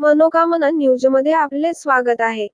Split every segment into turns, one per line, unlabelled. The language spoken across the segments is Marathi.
मनोकामना न्यूजमध्ये आपले स्वागत आहे.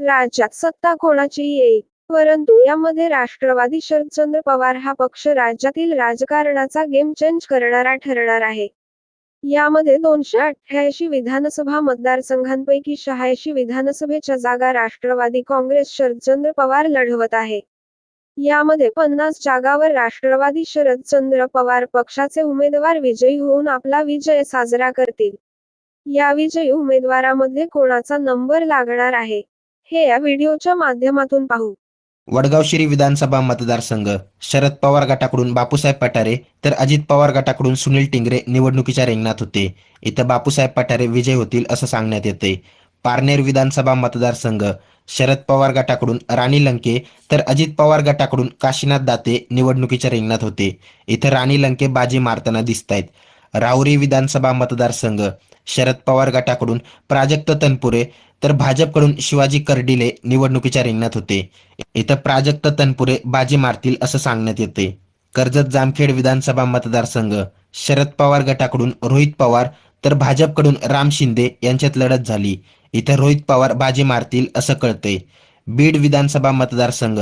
राज्यात सत्ता कोणाची येईल, परंतु यामध्ये राष्ट्रवादी शरदचंद्र पवार हा पक्ष राज्यातील राजकारणाचा गेम चेंज करणारा ठरणार आहे. यामध्ये 288 विधानसभा मतदारसंघांपैकी 86 विधानसभेच्या जागा राष्ट्रवादी काँग्रेस शरदचंद्र पवार लढवत आहे. यामध्ये 50 जागावर राष्ट्रवादी शरदचंद्र पवार पक्षाचे उमेदवार विजयी होऊन आपला विजय साजरा करतील. या विजयी उमेदवारामध्ये कोणाचा नंबर लागणार आहे, हे या व्हिडिओच्या माध्यमातून पाहू.
वडगाव शिरी विधानसभा मतदारसंघ शरद पवार गटाकडून बापूसाहेब पठारे तर अजित पवार गटाकडून सुनील टिंगरे निवडणुकीच्या रिंगणात होते. इथं बापूसाहेब पठारे विजय होतील असं सांगण्यात येते. पारनेर विधानसभा मतदारसंघ शरद पवार गटाकडून राणी लंके तर अजित पवार गटाकडून काशीनाथ दाते निवडणुकीच्या रिंगणात होते. इथं राणी लंके बाजी मारताना दिसत आहेत. राहुरी विधानसभा मतदारसंघ शरद पवार गटाकडून प्राजक्त तनपुरे तर भाजपकडून शिवाजी कर्डिले निवडणुकीच्या रिंगणात होते. इथं प्राजक्त तनपुरे बाजी मारतील असं सांगण्यात येते. कर्जत जामखेड विधानसभा मतदारसंघ शरद पवार गटाकडून रोहित पवार तर भाजपकडून राम शिंदे यांच्यात लढत झाली. इथं रोहित पवार बाजी मारतील असं कळतंय. बीड विधानसभा मतदारसंघ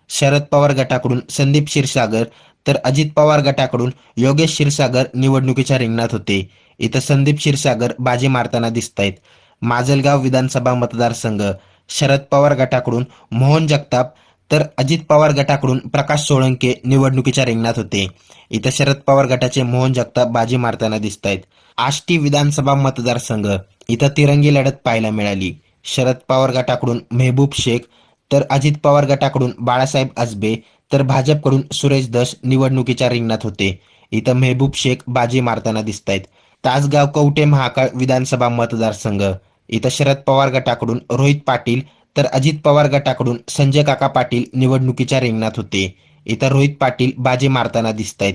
शरद पवार गटाकडून संदीप क्षीरसागर तर अजित पवार गटाकडून योगेश क्षीरसागर निवडणुकीच्या रिंगणात होते. इथं संदीप क्षीरसागर बाजी मारताना दिसत आहेत. माजलगाव विधानसभा मतदारसंघ शरद पवार गटाकडून मोहन जगताप तर अजित पवार गटाकडून प्रकाश सोळंके निवडणुकीच्या रिंगणात होते. इथं शरद पवार गटाचे मोहन जगताप बाजी मारताना दिसत आहेत. आष्टी विधानसभा मतदारसंघ इथं तिरंगी लढत पाहायला मिळाली. शरद पवार गटाकडून मेहबूब शेख तर अजित पवार गटाकडून बाळासाहेब आजबे तर भाजपकडून सुरेश धस निवडणुकीच्या रिंगणात होते. इथं मेहबूब शेख बाजी मारताना दिसत आहेत. तासगाव कवठे महाकाळ विधानसभा मतदारसंघ इथं शरद पवार गटाकडून रोहित पाटील तर अजित पवार गटाकडून संजय काका पाटील निवडणुकीच्या रिंगणात होते. इथं रोहित पाटील बाजी मारताना दिसत आहेत.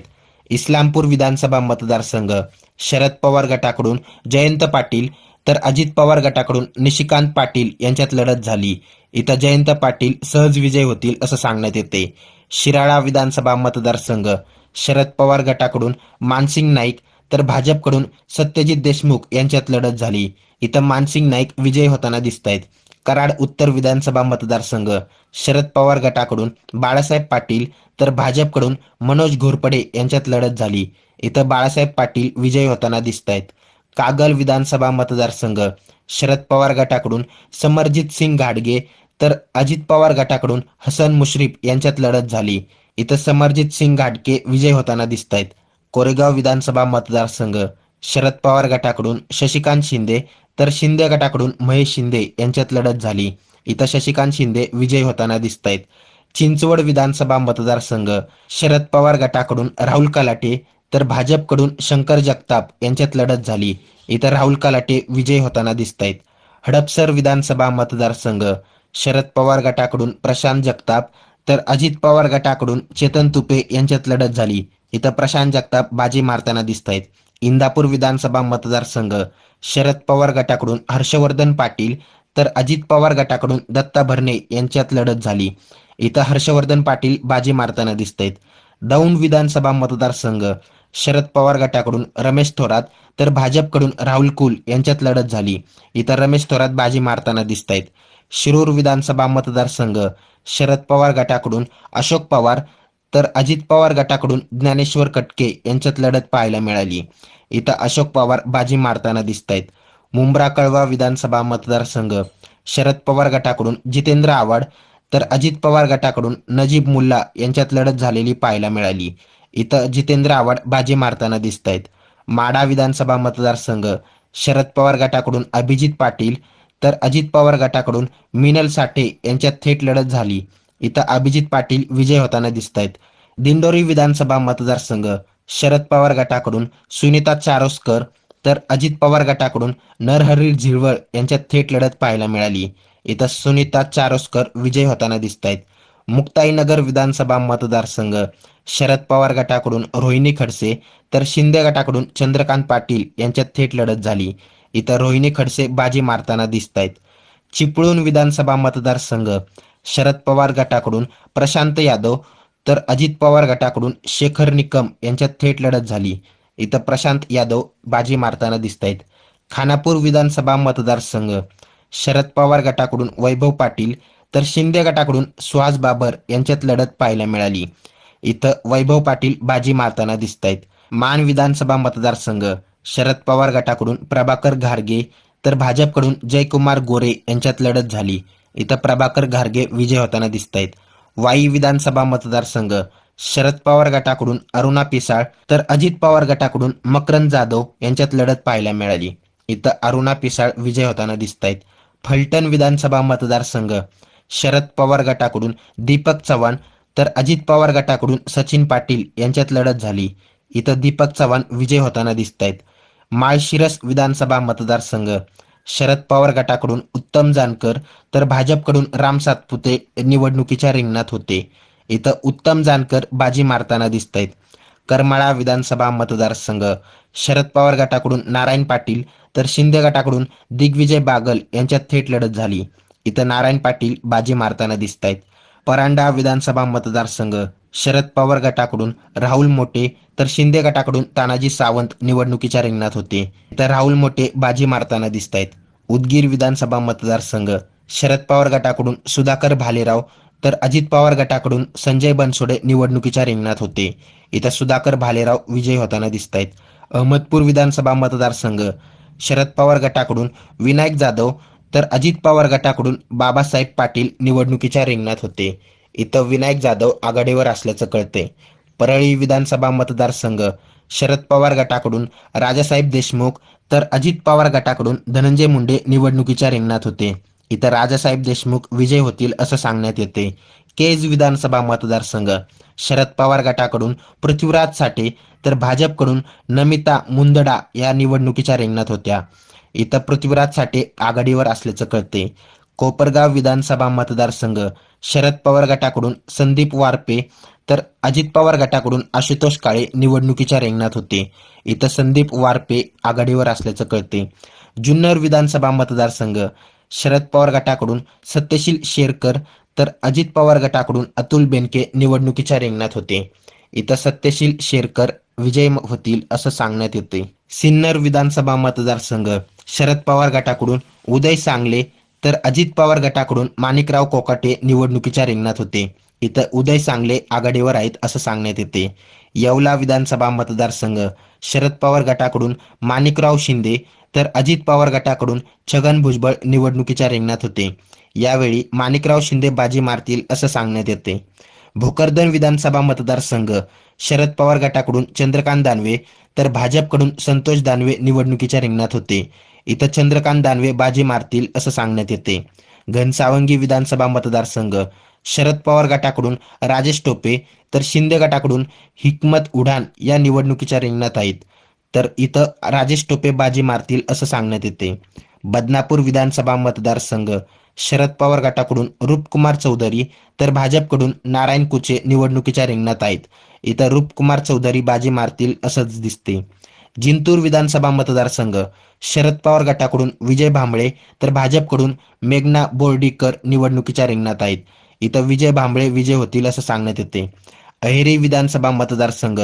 इस्लामपूर विधानसभा मतदारसंघ शरद पवार गटाकडून जयंत पाटील तर अजित पवार गटाकडून निशिकांत पाटील यांच्यात लढत झाली. इथं जयंत पाटील सहज विजय होतील असं सांगण्यात येते. शिराळा विधानसभा मतदारसंघ शरद पवार गटाकडून मानसिंग नाईक तर भाजपकडून सत्यजित देशमुख यांच्यात लढत झाली. इथं मानसिंग नाईक विजयी होताना दिसत आहेत. कराड उत्तर विधानसभा मतदारसंघ शरद पवार गटाकडून बाळासाहेब पाटील तर भाजपकडून मनोज घोरपडे यांच्यात लढत झाली. इथं बाळासाहेब पाटील विजयी होताना दिसत आहेत. कागल विधानसभा मतदारसंघ शरद पवार गटाकडून समरजित सिंग घाडगे तर अजित पवार गटाकडून हसन मुश्रीफ यांच्यात लढत झाली. इथं समरजित सिंग घाडगे विजयी होताना दिसत आहेत. कोरेगाव विधानसभा मतदारसंघ शरद पवार गटाकडून शशिकांत शिंदे तर शिंदे गटाकडून महेश शिंदे यांच्यात लढत झाली. इथं शशिकांत शिंदे विजयी होताना दिसत आहेत. चिंचवड विधानसभा मतदारसंघ शरद पवार गटाकडून राहुल कलाटे तर भाजपकडून शंकर जगताप यांच्यात लढत झाली. इथं राहुल कलाटे विजयी होताना दिसत आहेत. हडपसर विधानसभा मतदारसंघ शरद पवार गटाकडून प्रशांत जगताप तर अजित पवार गटाकडून चेतन तुपे यांच्यात लढत झाली. इथं प्रशांत जगताप बाजी मारताना दिसत आहेत. इंदापूर विधानसभा मतदारसंघ शरद पवार गटाकडून हर्षवर्धन पाटील तर अजित पवार गटाकडून दत्ता भरणे यांच्यात लढत झाली. इथं हर्षवर्धन पाटील बाजी मारताना दिसत आहेत. दौंड विधानसभा मतदारसंघ शरद पवार गटाकडून रमेश थोरात तर भाजपकडून राहुल कुल यांच्यात लढत झाली. इथं रमेश थोरात बाजी मारताना दिसत आहेत. शिरूर विधानसभा मतदारसंघ शरद पवार गटाकडून अशोक पवार तर अजित पवार गटाकडून ज्ञानेश्वर कटके यांच्यात लढत पाहायला मिळाली. इथं अशोक पवार बाजी मारताना दिसत आहेत. मुंब्रा कळवा विधानसभा मतदारसंघ शरद पवार गटाकडून जितेंद्र आव्हाड तर अजित पवार गटाकडून नजीब मुल्ला यांच्यात लढत झालेली पाहायला मिळाली. इथं जितेंद्र आव्हाड बाजी मारताना दिसत आहेत. माढा विधानसभा मतदारसंघ शरद पवार गटाकडून अभिजित पाटील तर अजित पवार गटाकडून मिनल साठे यांच्यात थेट लढत झाली. इथं अभिजित पाटील विजय होताना दिसत आहेत. दिंडोरी विधानसभा मतदारसंघ शरद पवार गटाकडून सुनीता चारोस्कर तर अजित पवार गटाकडून नरहरी झिरवळ यांच्यात थेट लढत पाहायला मिळाली. इथं सुनीता चारोस्कर विजय होताना दिसत आहेत. मुक्ताईनगर विधानसभा मतदारसंघ शरद पवार गटाकडून रोहिणी खडसे तर शिंदे गटाकडून चंद्रकांत पाटील यांच्यात थेट लढत झाली. इथं रोहिणी खडसे बाजी मारताना दिसत आहेत. चिपळूण विधानसभा मतदारसंघ शरद पवार गटाकडून प्रशांत यादव तर अजित पवार गटाकडून शेखर निकम यांच्यात थेट लढत झाली. इथं प्रशांत यादव बाजी मारताना दिसत आहेत. खानापूर विधानसभा मतदारसंघ शरद पवार गटाकडून वैभव पाटील तर शिंदे गटाकडून सुहास बाबर यांच्यात लढत पाहायला मिळाली. इथं वैभव पाटील बाजी मारताना दिसत आहेत. मान विधानसभा मतदारसंघ शरद पवार गटाकडून प्रभाकर घारगे तर भाजपकडून जयकुमार गोरे यांच्यात लढत झाली. इथं प्रभाकर घारगे विजय होताना दिसत आहेत. वाई विधानसभा मतदारसंघ शरद पवार गटाकडून अरुणा पिसाळ तर अजित पवार गटाकडून मकरंद जाधव यांच्यात लढत पाहायला मिळाली. इथं अरुणा पिसाळ विजय होताना दिसत आहेत. फलटण विधानसभा मतदारसंघ शरद पवार गटाकडून दीपक चव्हाण तर अजित पवार गटाकडून सचिन पाटील यांच्यात लढत झाली. इथं दीपक चव्हाण विजय होताना दिसत आहेत. माळशिरस विधानसभा मतदारसंघ शरद पवार गटाकडून उत्तम जानकर तर भाजपकडून राम सातपुते निवडणुकीच्या रिंगणात होते. इथं उत्तम जानकर बाजी मारताना दिसत आहेत. करमाळा विधानसभा मतदारसंघ शरद पवार गटाकडून नारायण पाटील तर शिंदे गटाकडून दिग्विजय बागल यांच्यात थेट लढत झाली. इथं नारायण पाटील बाजी मारताना दिसत आहेत. परांडा विधानसभा मतदारसंघ शरद पवार गटाकडून राहुल मोटे तर शिंदे गटाकडून तानाजी सावंत निवडणुकीच्या रिंगणात होते. इथं राहुल मोटे बाजी मारताना दिसत आहेत. उदगीर विधानसभा मतदारसंघ शरद पवार गटाकडून सुधाकर भालेराव तर अजित पवार गटाकडून संजय बनसोडे निवडणुकीच्या रिंगणात होते. इथं सुधाकर भालेराव विजयी होताना दिसत आहेत. अहमदपूर विधानसभा मतदारसंघ शरद पवार गटाकडून विनायक जाधव तर अजित पवार गटाकडून बाबासाहेब पाटील निवडणुकीच्या रिंगणात होते. इथं विनायक जाधव आघाडीवर असल्याचं कळते. परळी विधानसभा मतदारसंघ शरद पवार गटाकडून राजासाहेब देशमुख तर अजित पवार गटाकडून धनंजय मुंडे निवडणुकीच्या रिंगणात होते. इथं राजासाहेब देशमुख विजय होतील असं सांगण्यात येते. केज विधानसभा मतदारसंघ शरद पवार गटाकडून पृथ्वीराज साठे तर भाजपकडून नमिता मुंदडा या निवडणुकीच्या रिंगणात होत्या. इथं पृथ्वीराज साठे आघाडीवर असल्याचं कळते. कोपरगाव विधानसभा मतदारसंघ शरद पवार गटाकडून संदीप वारपे तर अजित पवार गटाकडून आशुतोष काळे निवडणुकीच्या रिंगणात होते. इथं संदीप वारपे आघाडीवर असल्याचं कळते. जुन्नर विधानसभा मतदारसंघ शरद पवार गटाकडून सत्यशील शेरकर तर अजित पवार गटाकडून अतुल बेनके निवडणुकीच्या रिंगणात होते. इथं सत्यशील शेरकर विजय होतील असं सांगण्यात येते. सिन्नर विधानसभा मतदारसंघ शरद पवार गटाकडून उदय सांगले तर अजित पवार गटाकडून माणिकराव कोकाटे निवडणुकीच्या रिंगणात होते. इथं उदय सांगले आघाडीवर आहेत असं सांगण्यात येते. येवला विधानसभा मतदारसंघ शरद पवार गटाकडून माणिकराव शिंदे तर अजित पवार गटाकडून छगन भुजबळ निवडणुकीच्या रिंगणात होते. यावेळी माणिकराव शिंदे बाजी मारतील असं सांगण्यात येते. भोकरदन विधानसभा मतदारसंघ शरद पवार गटाकडून चंद्रकांत दानवे तर भाजपकडून संतोष दानवे निवडणुकीच्या रिंगणात होते. इथं चंद्रकांत दानवे बाजी मारतील असं सांगण्यात येते. घनसावंगी विधानसभा मतदारसंघ शरद पवार गटाकडून राजेश टोपे तर शिंदे गटाकडून हिकमत उडान या निवडणुकीच्या रिंगणात आहेत. तर इथं राजेश टोपे बाजी मारतील असं सांगण्यात येते. बदनापूर विधानसभा मतदारसंघ शरद पवार गटाकडून रूपकुमार चौधरी तर भाजपकडून नारायण कुचे निवडणुकीच्या रिंगणात आहेत. इथं रूपकुमार चौधरी बाजी मारतील असंच दिसते. जिंतूर विधानसभा मतदारसंघ शरद पवार गटाकडून विजय भांबळे तर भाजपकडून मेघना बोर्डीकर निवडणुकीच्या रिंगणात आहेत. इथं विजय भांबळे विजय होतील असं सांगण्यात येते. अहेरी विधानसभा मतदारसंघ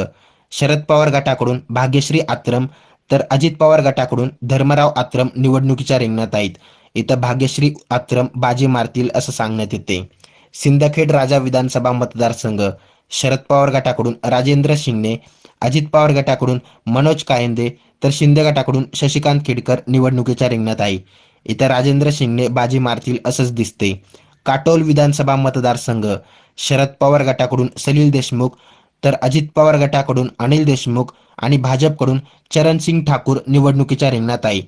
शरद पवार गटाकडून भाग्यश्री आत्रम तर अजित पवार गटाकडून धर्मराव आत्रम निवडणुकीच्या रिंगणात आहेत. इथं भाग्यश्री आत्रम बाजी मारतील असं सांगण्यात येते. सिंदखेड राजा विधानसभा मतदारसंघ शरद पवार गटाकडून राजेंद्र शिंगणे अजित पवार गटाकडून मनोज कायंदे तर शिंदे गटाकडून शशिकांत खेडकर निवडणुकीच्या रिंगणात आहे. इथं राजेंद्र शिंगणे बाजी मारतील असंच दिसते. काटोल विधानसभा मतदारसंघ शरद पवार गटाकडून सलील देशमुख तर अजित पवार गटाकडून अनिल देशमुख आणि भाजपकडून चरणसिंग ठाकूर निवडणुकीच्या रिंगणात आहे.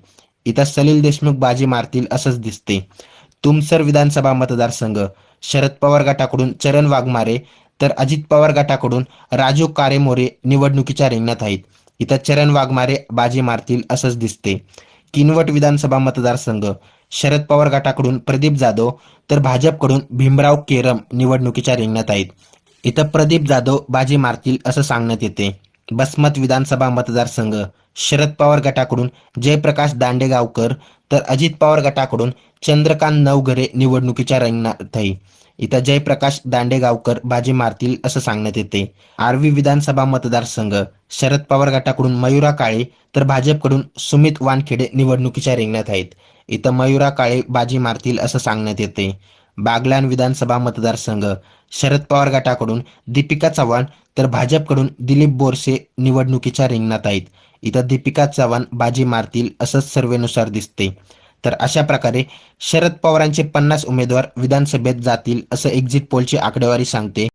इथं सलील देशमुख बाजी मारतील असंच दिसते. तुमसर विधानसभा मतदारसंघ शरद पवार गटाकडून चरण वाघमारे तर अजित पवार गटाकडून राजू कारेमोरे निवडणुकीच्या रिंगणात आहेत. इथं चरण वाघमारे बाजी मारतील असंच दिसते. किनवट विधानसभा मतदारसंघ शरद पवार गटाकडून प्रदीप जाधव तर भाजपकडून भीमराव केरम निवडणुकीच्या रिंगणात आहेत. इथं प्रदीप जाधव बाजी मारतील असं सांगण्यात येते. बसमत विधानसभा मतदारसंघ शरद पवार गटाकडून जयप्रकाश दांडेगावकर तर अजित पवार गटाकडून चंद्रकांत नवघरे निवडणुकीच्या रिंगणात आहे. इथं जयप्रकाश दांडेगावकर बाजी मारतील असं सांगण्यात येते. आर्वी विधानसभा मतदारसंघ शरद पवार गटाकडून मयुरा काळे तर भाजपकडून सुमित वानखेडे निवडणुकीच्या रिंगणात आहेत. इथं मयुरा काळे बाजी मारतील असं सांगण्यात येते. बागलाण विधानसभा मतदारसंघ शरद पवार गटाकडून दीपिका चव्हाण तर भाजपकडून दिलीप बोरसे निवडणुकीच्या रिंगणात आहेत. इथं दीपिका चव्हाण बाजी मारतील असंच सर्वेनुसार दिसते. तर अशा प्रकारे शरद पवारांचे 50 उमेदवार विधानसभेत जातील असं एक्झिट पोलची आकडेवारी सांगते.